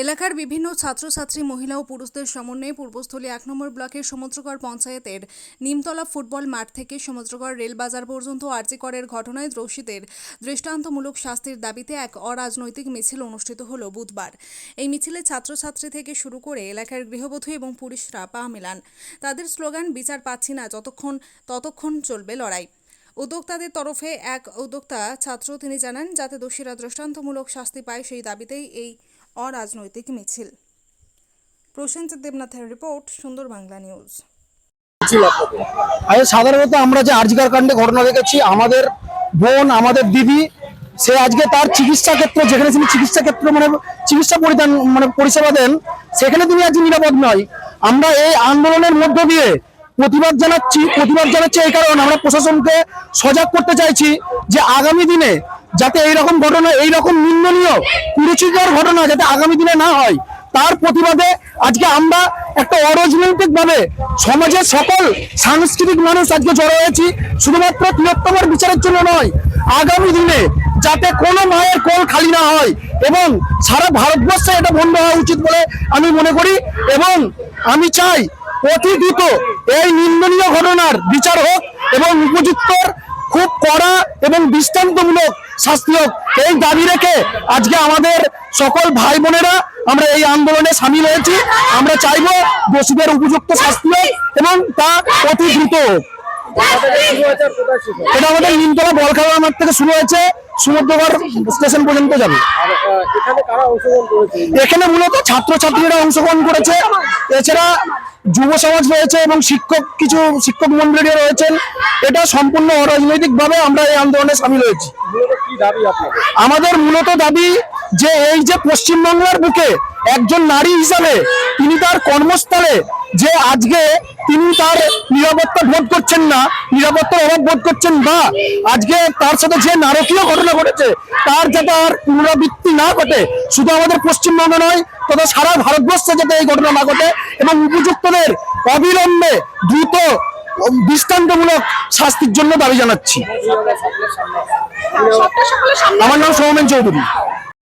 এলাকার বিভিন্ন ছাত্রছাত্রী, মহিলা ও পুরুষদের সমন্বয়ে পূর্বস্থলী ১ নম্বর ব্লকের সমুদ্রগড় পঞ্চায়েতের নিমতলা ফুটবল মাঠ থেকে সমুদ্রগড় রেলবাজার পর্যন্ত আরজিকরের ঘটনায় দোষীদের দৃষ্টান্তমূলক শাস্তির দাবিতে এক অরাজনৈতিক মিছিল অনুষ্ঠিত হলো বুধবার। এই মিছিলে ছাত্রছাত্রী থেকে শুরু করে এলাকার গৃহবধূ এবং পুলিশরা পা মেলান। তাদের স্লোগান, বিচার পাচ্ছি না ততক্ষণ চলবে লড়াই। উদ্যোক্তাদের তরফে এক উদ্যোক্তা ছাত্র তিনি জানান, যাতে দোষীরা দৃষ্টান্তমূলক শাস্তি পায় সেই দাবিতেই এই অরাজনৈতিক মিছিল। প্রসেনজিৎ দেবনাথের রিপোর্ট, সুন্দর বাংলা নিউজ। সাধারণত আমরা যে আরজিকর কাণ্ডে ঘটনা দেখেছি, আমাদের বোন, আমাদের দিদি, সে আজকে তার চিকিৎসা ক্ষেত্র, যেখানে তিনি চিকিৎসা ক্ষেত্র চিকিৎসা পরিষেবা দেন, সেখানে তিনি আজকে নিরাপদ নয়। আমরা এই আন্দোলনের মধ্য দিয়ে প্রতিবাদ জানাচ্ছি এই কারণে আমরা প্রশাসনকে সজাগ করতে চাইছি যে আগামী দিনে যাতে এইরকম ঘটনা, এইরকম নিন্দনীয় কুরুচিকর ঘটনা যাতে আগামী দিনে না হয়, তার প্রতিবাদে আজকে আমরা একটা অরাজনৈতিক ভাবে সমাজের সকল সাংস্কৃতিক মানুষ আজকে জড়ো হয়েছি, শুধুমাত্র তিলোত্তমার বিচারের জন্য নয়, আগামী দিনে যাতে কোনো মায়ের কোল খালি না হয় এবং সারা ভারতবর্ষে এটা বন্ধ হওয়া উচিত বলে আমি মনে করি। এবং আমি চাই অতি দ্রুত এই নিন্দনীয় ঘটনার বিচার হোক এবং উপযুক্তর খুব কড়া এবং দৃষ্টান্তমূলক শাস্তি হোক। এই দাবি রেখে আজকে আমাদের সকল ভাই বোনেরা আমরা এই আন্দোলনে সামিল হয়েছি। আমরা চাইবো দোষীদের উপযুক্ত শাস্তি হোক এবং তা অতি দ্রুত হোক। এটা আমাদের নিমতলা বলখাওয়া মাঠ থেকে শুরু হয়েছে, সমুদ্রগড় স্টেশন পর্যন্ত যাবে। এখানে মূলত ছাত্রছাত্রীরা অংশগ্রহণ করেছে, এছাড়া যুব সমাজ রয়েছে এবং কিছু শিক্ষক মন্ডলী রয়েছেন। এটা সম্পূর্ণ অরাজনৈতিক ভাবে আমরা এই আন্দোলনে সামিল হয়েছি। আমাদের মূলত দাবি যে এই যে পশ্চিমবাংলার বুকে একজন নারী হিসাবে তিনি তার কর্মস্থলে যে আজকে তিনি তার নিরাপত্তা বোধ করছেন না, নিরাপত্তার অভাব বোধ করছেন, বা আজকে তার সাথে যে নারকীয় ঘটনা ঘটেছে তার যাতে আর পুনরাবৃত্তি না ঘটে, শুধু আমাদের পশ্চিমবঙ্গ নয় তথা সারা ভারতবর্ষে যাতে এই ঘটনা না ঘটে এবং উপযুক্তদের অবিলম্বে দ্রুত দৃষ্টান্তমূলক শাস্তির জন্য দাবি জানাচ্ছি। আমার নাম সৌমেন চৌধুরী।